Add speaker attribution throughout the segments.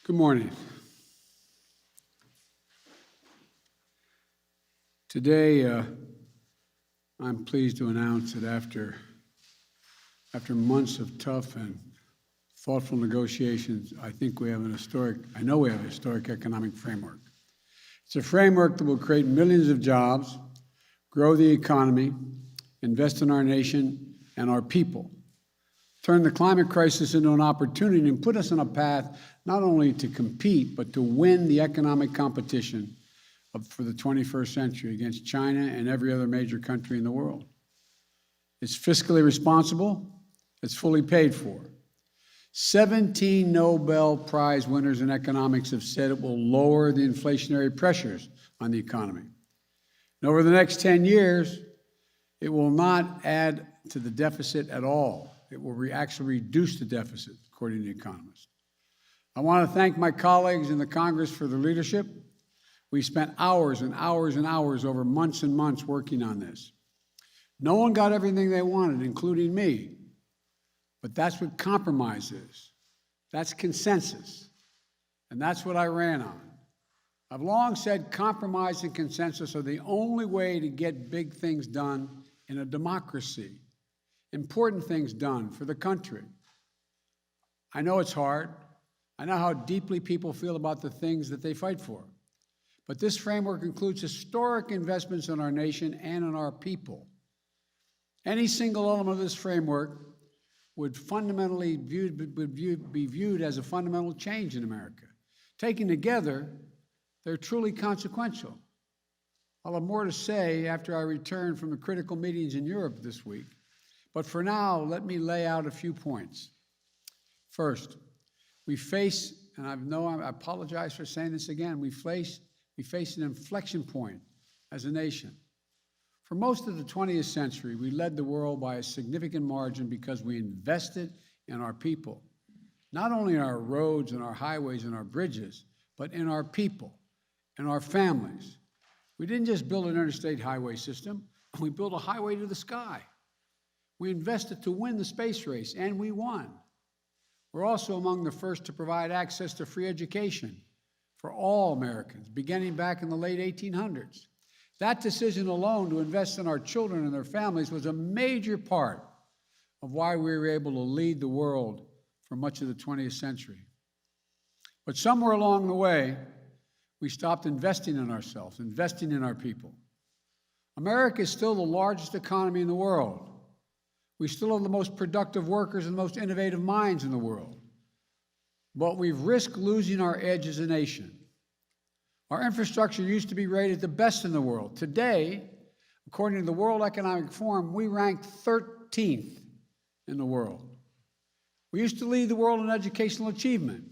Speaker 1: Good morning. Today, I'm pleased to announce that after months of tough and thoughtful negotiations, I know we have a historic economic framework. It's a framework that will create millions of jobs, grow the economy, invest in our nation and our people, turn the climate crisis into an opportunity, and put us on a path not only to compete, but to win the economic competition for the 21st century against China and every other major country in the world. It's fiscally responsible. It's fully paid for. 17 Nobel Prize winners in economics have said it will lower the inflationary pressures on the economy. And over the next 10 years, it will not add to the deficit at all. It will actually reduce the deficit, according to economists. I want to thank my colleagues in the Congress for their leadership. We spent hours and hours and hours over months and months working on this. No one got everything they wanted, including me. But that's what compromise is. That's consensus. And that's what I ran on. I've long said compromise and consensus are the only way to get big things done in a democracy, important things done for the country. I know it's hard. I know how deeply people feel about the things that they fight for. But this framework includes historic investments in our nation and in our people. Any single element of this framework would fundamentally be viewed as a fundamental change in America. Taken together, they're truly consequential. I'll have more to say after I return from the critical meetings in Europe this week. But for now, let me lay out a few points. First, we face, and I apologize for saying this again, we face an inflection point as a nation. For most of the 20th century, we led the world by a significant margin because we invested in our people, not only in our roads and our highways and our bridges, but in our people and our families. We didn't just build an interstate highway system, we built a highway to the sky. We invested to win the space race, and we won. We're also among the first to provide access to free education for all Americans, beginning back in the late 1800s. That decision alone to invest in our children and their families was a major part of why we were able to lead the world for much of the 20th century. But somewhere along the way, we stopped investing in ourselves, investing in our people. America is still the largest economy in the world. We still have the most productive workers and the most innovative minds in the world. But we've risked losing our edge as a nation. Our infrastructure used to be rated the best in the world. Today, according to the World Economic Forum, we rank 13th in the world. We used to lead the world in educational achievement.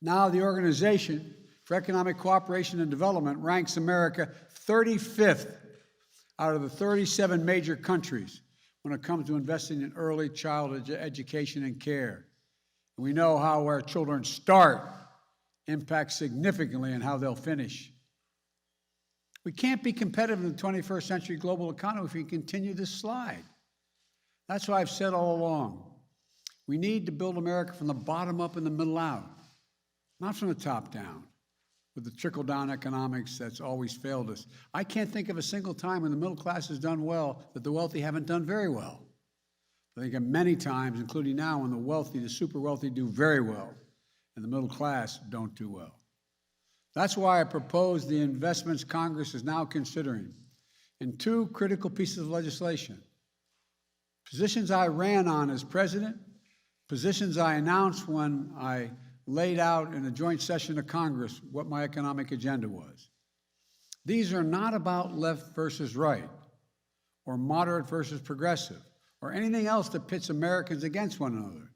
Speaker 1: Now the Organization for Economic Cooperation and Development ranks America 35th out of the 37 major countries when it comes to investing in early childhood education and care. And we know how our children start impacts significantly on how they'll finish. We can't be competitive in the 21st century global economy if we continue this slide. That's why I've said all along, we need to build America from the bottom up and the middle out, not from the top down, with the trickle-down economics that's always failed us. I can't think of a single time when the middle class has done well that the wealthy haven't done very well. I think of many times, including now, when the wealthy, the super wealthy, do very well, and the middle class don't do well. That's why I propose the investments Congress is now considering in two critical pieces of legislation. Positions I ran on as president, positions I announced when I laid out in a joint session of Congress what my economic agenda was. These are not about left versus right, or moderate versus progressive, or anything else that pits Americans against one another.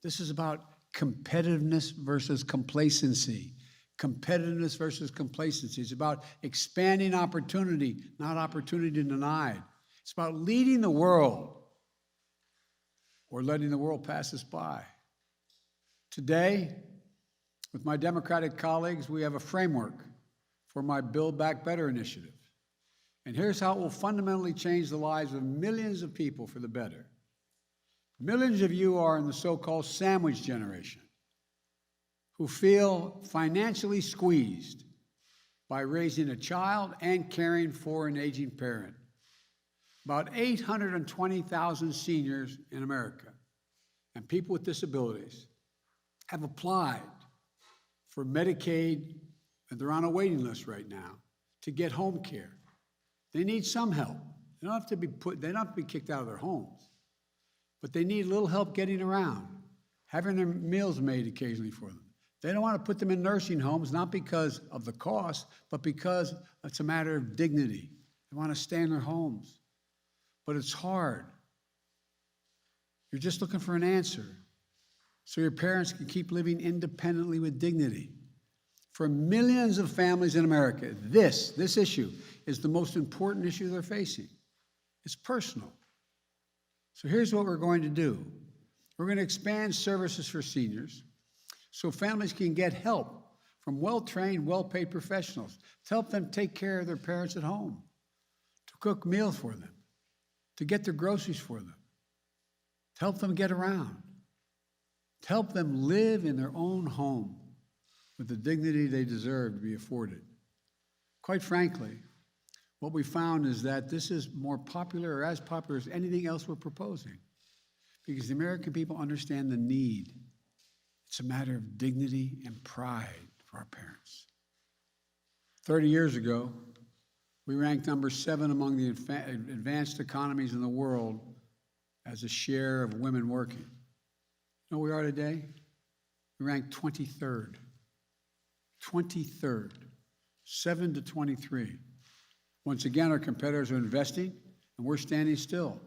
Speaker 1: This is about competitiveness versus complacency. Competitiveness versus complacency. It's about expanding opportunity, not opportunity denied. It's about leading the world or letting the world pass us by. Today, with my Democratic colleagues, we have a framework for my Build Back Better initiative. And here's how it will fundamentally change the lives of millions of people for the better. Millions of you are in the so-called sandwich generation, who feel financially squeezed by raising a child and caring for an aging parent. About 820,000 seniors in America and people with disabilities have applied for Medicaid, and they're on a waiting list right now to get home care. They need some help. They don't have to be kicked out of their homes, but they need a little help getting around, having their meals made occasionally for them. They don't want to put them in nursing homes, not because of the cost, but because it's a matter of dignity. They want to stay in their homes. But it's hard. You're just looking for an answer so your parents can keep living independently with dignity. For millions of families in America, this issue is the most important issue they're facing. It's personal. So here's what we're going to do. We're going to expand services for seniors so families can get help from well-trained, well-paid professionals to help them take care of their parents at home, to cook meals for them, to get their groceries for them, to help them get around, to help them live in their own home with the dignity they deserve to be afforded. Quite frankly, what we found is that this is more popular or as popular as anything else we're proposing because the American people understand the need. It's a matter of dignity and pride for our parents. 30 years ago, we ranked number 7 among the advanced economies in the world as a share of women working. You know where we are today? We ranked 23rd. 23rd, 7 to 23. Once again, our competitors are investing, and we're standing still.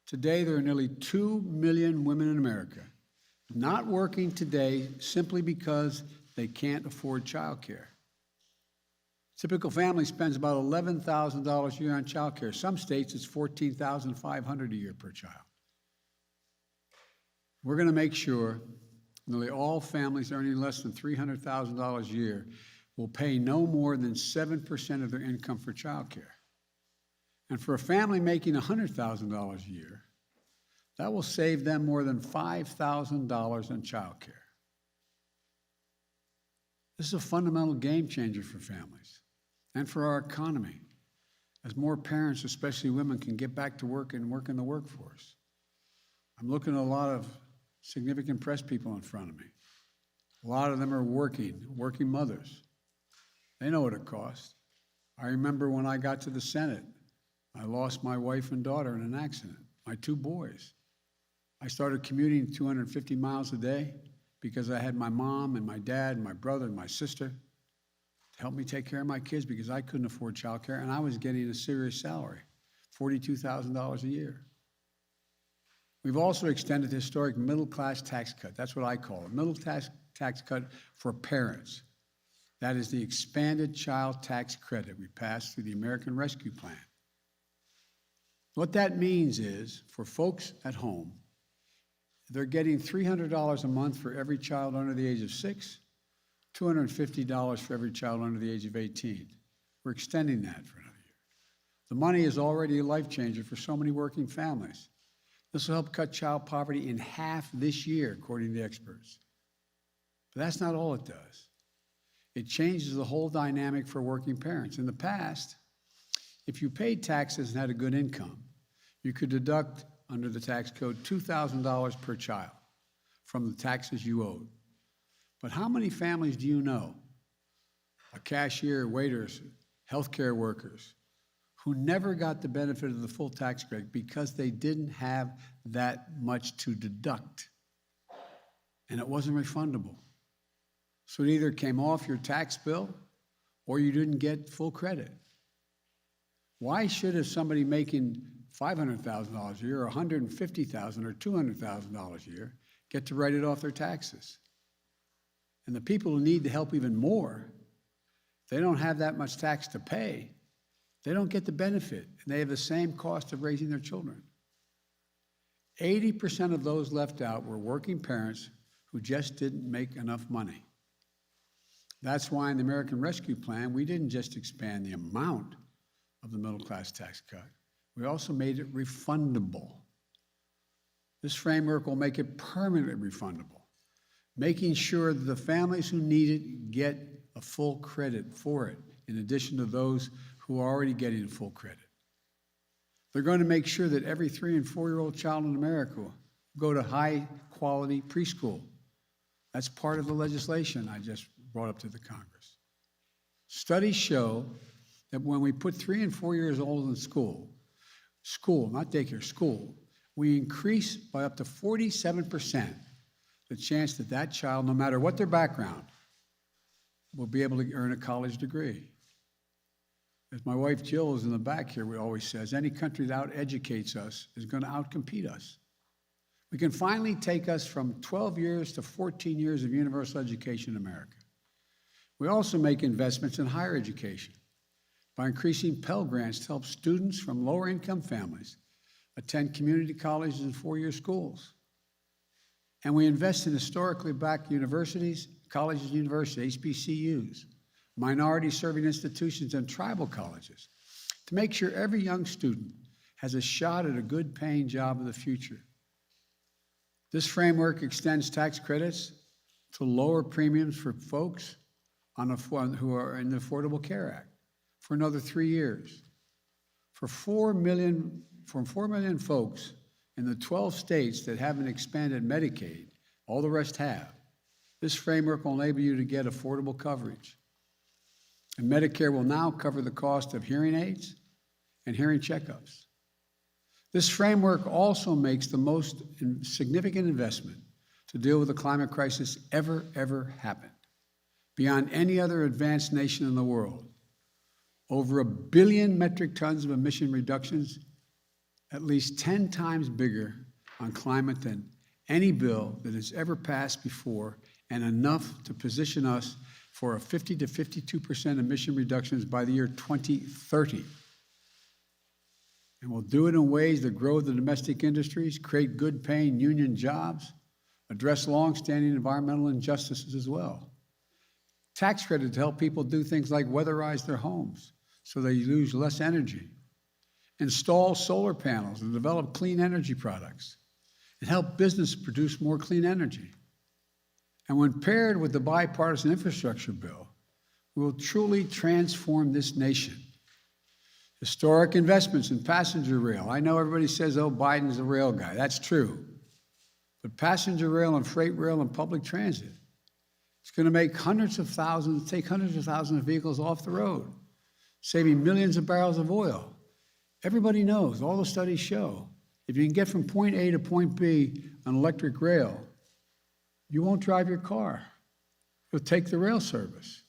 Speaker 1: Today, there are nearly 2 million women in America not working today simply because they can't afford childcare. Typical family spends about $11,000 a year on childcare. Some states, it's $14,500 a year per child. We're going to make sure nearly all families earning less than $300,000 a year will pay no more than 7% of their income for childcare. And for a family making $100,000 a year, that will save them more than $5,000 on childcare. This is a fundamental game changer for families and for our economy, as more parents, especially women, can get back to work and work in the workforce. I'm looking at a lot of significant press people in front of me. A lot of them are working mothers. They know what it costs. I remember when I got to the Senate, I lost my wife and daughter in an accident, my 2 boys. I started commuting 250 miles a day because I had my mom and my dad and my brother and my sister to help me take care of my kids because I couldn't afford childcare, and I was getting a serious salary, $42,000 a year. We've also extended the historic middle-class tax cut. That's what I call it, middle-class tax cut for parents. That is the expanded child tax credit we passed through the American Rescue Plan. What that means is, for folks at home, they're getting $300 a month for every child under the age of 6, $250 for every child under the age of 18. We're extending that for another year. The money is already a life changer for so many working families. This will help cut child poverty in half this year, according to experts. But that's not all it does. It changes the whole dynamic for working parents. In the past, if you paid taxes and had a good income, you could deduct under the tax code $2,000 per child from the taxes you owed. But how many families do you know, a cashier, waiters, healthcare workers, who never got the benefit of the full tax credit because they didn't have that much to deduct, and it wasn't refundable? So it either came off your tax bill or you didn't get full credit. Why should somebody making $500,000 a year or $150,000 or $200,000 a year get to write it off their taxes? And the people who need the help even more, they don't have that much tax to pay. They don't get the benefit, and they have the same cost of raising their children. 80% of those left out were working parents who just didn't make enough money. That's why in the American Rescue Plan, we didn't just expand the amount of the middle-class tax cut. We also made it refundable. This framework will make it permanently refundable, making sure that the families who need it get a full credit for it, in addition to those who are already getting full credit. They're going to make sure that every 3- and 4-year-old child in America will go to high-quality preschool. That's part of the legislation I just brought up to the Congress. Studies show that when we put 3 and 4 years old in school, not daycare, school, we increase by up to 47% the chance that that child, no matter what their background, will be able to earn a college degree. As my wife Jill is in the back here, always says, any country that out-educates us is going to out-compete us. We can finally take us from 12 years to 14 years of universal education in America. We also make investments in higher education by increasing Pell Grants to help students from lower-income families attend community colleges and 4-year schools. And we invest in historically black universities, colleges and universities, HBCUs, minority-serving institutions, and tribal colleges to make sure every young student has a shot at a good-paying job of the future. This framework extends tax credits to lower premiums for folks who are in the Affordable Care Act for another 3 years. For 4 million folks in the 12 states that haven't expanded Medicaid, all the rest have, this framework will enable you to get affordable coverage. And Medicare will now cover the cost of hearing aids and hearing checkups. This framework also makes the most significant investment to deal with the climate crisis ever happened, beyond any other advanced nation in the world. Over 1 billion metric tons of emission reductions, at least 10 times bigger on climate than any bill that has ever passed before, and enough to position us for a 50 to 52% emission reductions by the year 2030. And we'll do it in ways that grow the domestic industries, create good-paying union jobs, address long-standing environmental injustices as well. Tax credits to help people do things like weatherize their homes so they use less energy, install solar panels and develop clean energy products, and help business produce more clean energy. And when paired with the bipartisan infrastructure bill, we will truly transform this nation. Historic investments in passenger rail. I know everybody says, oh, Biden's a rail guy. That's true. But passenger rail and freight rail and public transit, it's going to make take hundreds of thousands of vehicles off the road, saving millions of barrels of oil. Everybody knows, all the studies show, if you can get from point A to point B on electric rail, you won't drive your car. You'll take the rail service.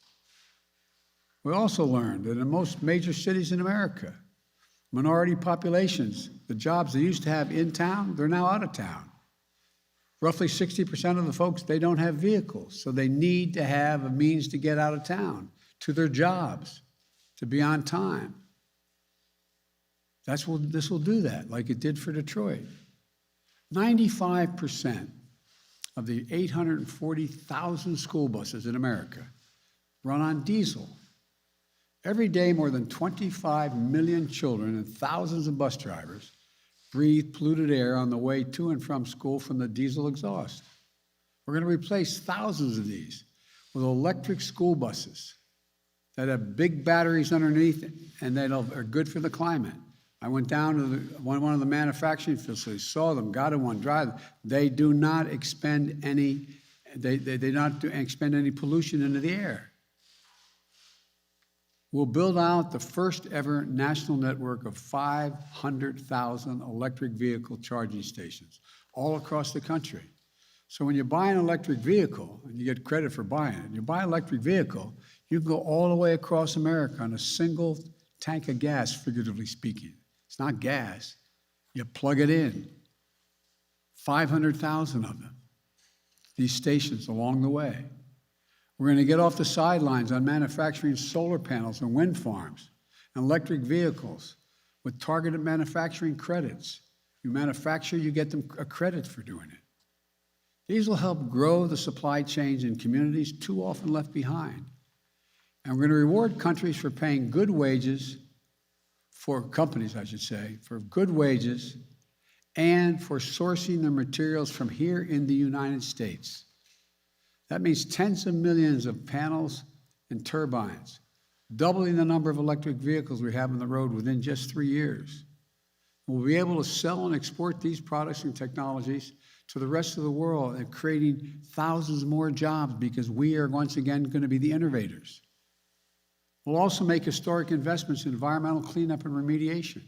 Speaker 1: We also learned that in most major cities in America, minority populations, the jobs they used to have in town, they're now out of town. Roughly 60% of the folks, they don't have vehicles, so they need to have a means to get out of town, to their jobs, to be on time. This will do that, like it did for Detroit. 95% of the 840,000 school buses in America run on diesel. Every day, more than 25 million children and thousands of bus drivers breathe polluted air on the way to and from school from the diesel exhaust. We're going to replace thousands of these with electric school buses that have big batteries underneath and that are good for the climate. I went down to one of the manufacturing facilities, saw them, got in one, drive them. They do not expend any, expend any pollution into the air. We'll build out the first ever national network of 500,000 electric vehicle charging stations all across the country. So when you buy an electric vehicle, and you get credit for buying it, you buy an electric vehicle, you can go all the way across America on a single tank of gas, figuratively speaking. It's not gas. You plug it in. 500,000 of them, these stations along the way. We're going to get off the sidelines on manufacturing solar panels and wind farms and electric vehicles with targeted manufacturing credits. You manufacture, you get them a credit for doing it. These will help grow the supply chains in communities too often left behind. And we're going to reward countries for paying good wages, for companies, I should say, for good wages and for sourcing their materials from here in the United States. That means tens of millions of panels and turbines, doubling the number of electric vehicles we have on the road within just 3 years. We'll be able to sell and export these products and technologies to the rest of the world and creating thousands more jobs because we are once again going to be the innovators. We'll also make historic investments in environmental cleanup and remediation.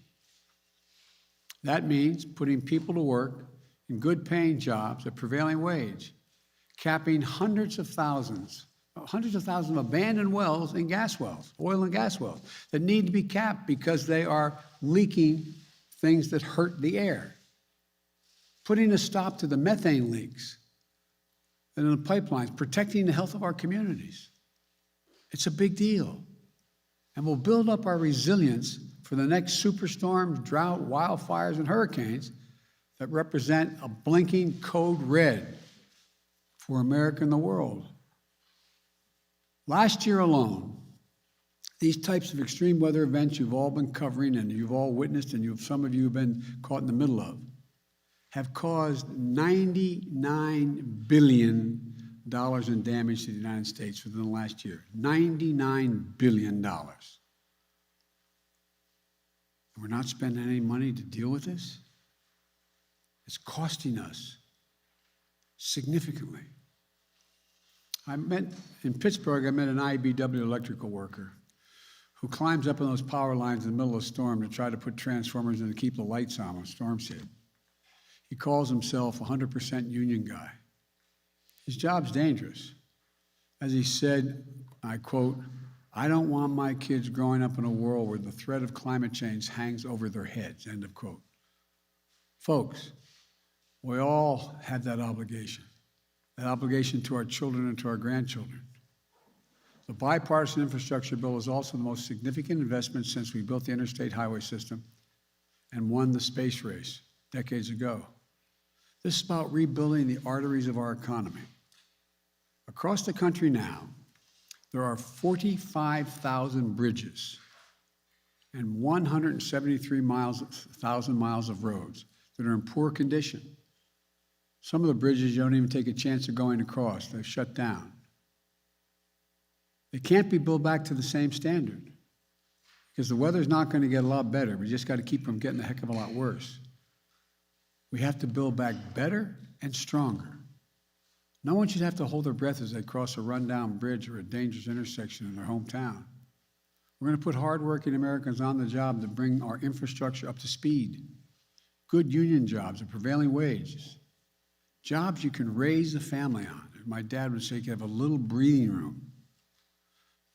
Speaker 1: That means putting people to work in good paying jobs at prevailing wage, capping hundreds of thousands of abandoned wells and gas wells, oil and gas wells, that need to be capped because they are leaking things that hurt the air. Putting a stop to the methane leaks in the pipelines, protecting the health of our communities. It's a big deal. And we'll build up our resilience for the next superstorms, drought, wildfires, and hurricanes that represent a blinking code red for America and the world. Last year alone, these types of extreme weather events you've all been covering and you've all witnessed and some of you have been caught in the middle of have caused $99 billion in damage to the United States within the last year. $99 billion. And we're not spending any money to deal with this? It's costing us significantly. In Pittsburgh, I met an IBW electrical worker who climbs up on those power lines in the middle of a storm to try to put transformers in to keep the lights on when storms hit. He calls himself a 100% union guy. His job's dangerous. As he said, I quote, "I don't want my kids growing up in a world where the threat of climate change hangs over their heads," end of quote. Folks, we all have that obligation to our children and to our grandchildren. The bipartisan infrastructure bill is also the most significant investment since we built the interstate highway system and won the space race decades ago. This is about rebuilding the arteries of our economy. Across the country now, there are 45,000 bridges and 173,000 miles of roads that are in poor condition. Some of the bridges you don't even take a chance of going across. They're shut down. They can't be built back to the same standard because the weather's not going to get a lot better. We just got to keep from getting a heck of a lot worse. We have to build back better and stronger. No one should have to hold their breath as they cross a rundown bridge or a dangerous intersection in their hometown. We're going to put hardworking Americans on the job to bring our infrastructure up to speed. Good union jobs at prevailing wages. Jobs you can raise a family on. As my dad would say, you can have a little breathing room.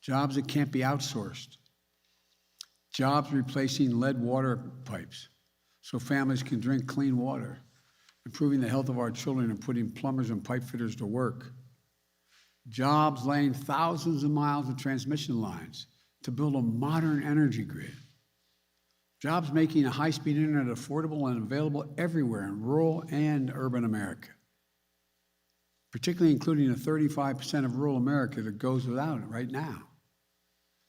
Speaker 1: Jobs that can't be outsourced. Jobs replacing lead water pipes so families can drink clean water. Improving the health of our children and putting plumbers and pipe fitters to work. Jobs laying thousands of miles of transmission lines to build a modern energy grid. Jobs making a high-speed internet affordable and available everywhere in rural and urban America, particularly including the 35% of rural America that goes without it right now.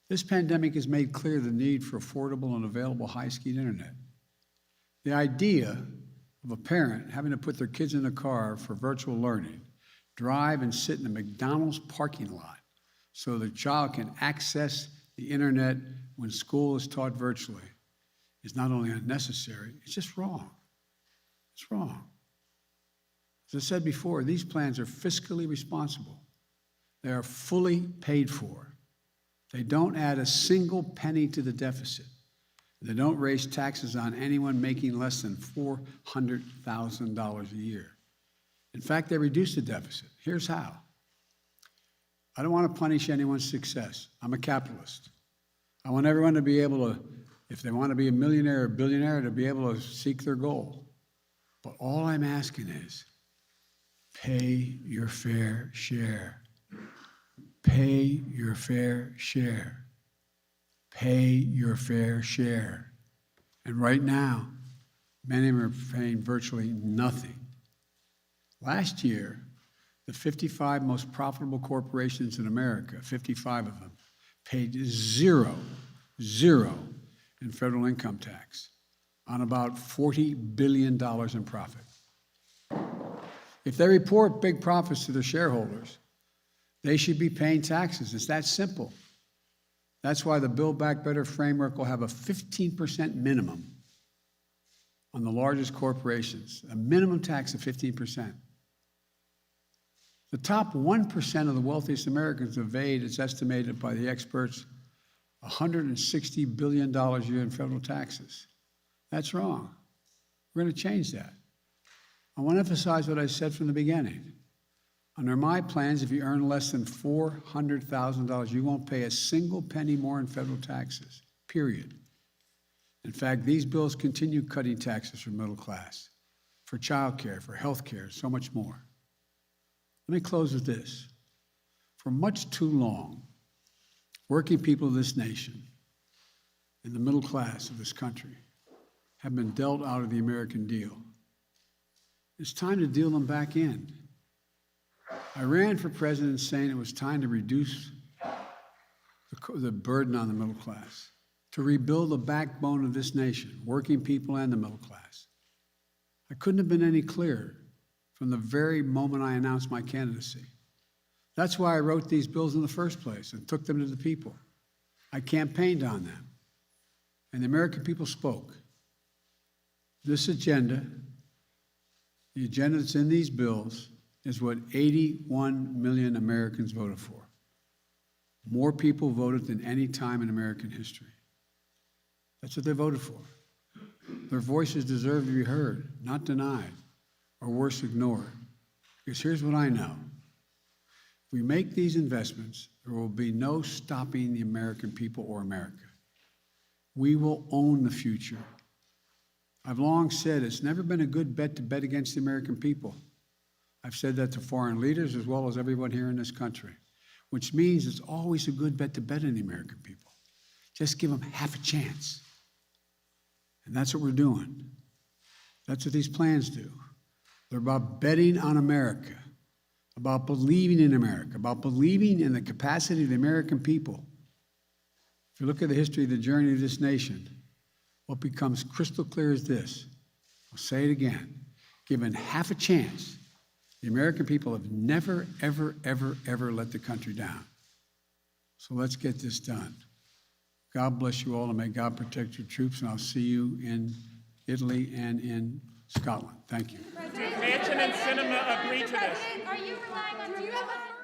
Speaker 1: This pandemic has made clear the need for affordable and available high-speed internet. The idea of a parent having to put their kids in a car for virtual learning, drive and sit in a McDonald's parking lot so their child can access the internet when school is taught virtually is not only unnecessary, it's just wrong. It's wrong. As I said before, these plans are fiscally responsible. They are fully paid for. They don't add a single penny to the deficit. They don't raise taxes on anyone making less than $400,000 a year. In fact, they reduce the deficit. Here's how. I don't want to punish anyone's success. I'm a capitalist. I want everyone to be able to, if they want to be a millionaire or billionaire, to be able to seek their goal. But all I'm asking is pay your fair share. Pay your fair share. Pay your fair share. And right now, many of them are paying virtually nothing. Last year, the 55 most profitable corporations in America, 55 of them, paid zero in federal income tax on about $40 billion in profit. If they report big profits to their shareholders, They should be paying taxes. It's that simple. That's why the Build Back Better framework will have a 15% minimum on the largest corporations, a minimum tax of 15%. The top 1% of the wealthiest Americans evade, it's estimated by the experts, $160 billion a year in federal taxes. That's wrong. We're going to change that. I want to emphasize what I said from the beginning. Under my plans, if you earn less than $400,000, you won't pay a single penny more in federal taxes, period. In fact, these bills continue cutting taxes for middle class, for child care, for health care, so much more. Let me close with this. For much too long, working people of this nation and the middle class of this country have been dealt out of the American deal. It's time to deal them back in. I ran for president saying it was time to reduce the burden on the middle class, to rebuild the backbone of this nation, working people and the middle class. I couldn't have been any clearer from the very moment I announced my candidacy. That's why I wrote these bills in the first place and took them to the people. I campaigned on them, and the American people spoke. This agenda, the agenda that's in these bills, is what 81 million Americans voted for. More people voted than any time in American history. That's what they voted for. Their voices deserve to be heard, not denied, or worse, ignored. Because here's what I know. If we make these investments, there will be no stopping the American people or America. We will own the future. I've long said it's never been a good bet to bet against the American people. I've said that to foreign leaders as well as everyone here in this country, which means it's always a good bet to bet on the American people. Just give them half a chance. And that's what we're doing. That's what these plans do. They're about betting on America, about believing in America, about believing in the capacity of the American people. If you look at the history of the journey of this nation, what becomes crystal clear is this. I'll say it again. Given half a chance, the American people have never, ever, ever, ever let the country down. So let's get this done. God bless you all, and may God protect your troops, and I'll see you in Italy and in Scotland. Thank you.
Speaker 2: Did Manchin and Sinema agree to this?
Speaker 3: Are you relying on, do you have a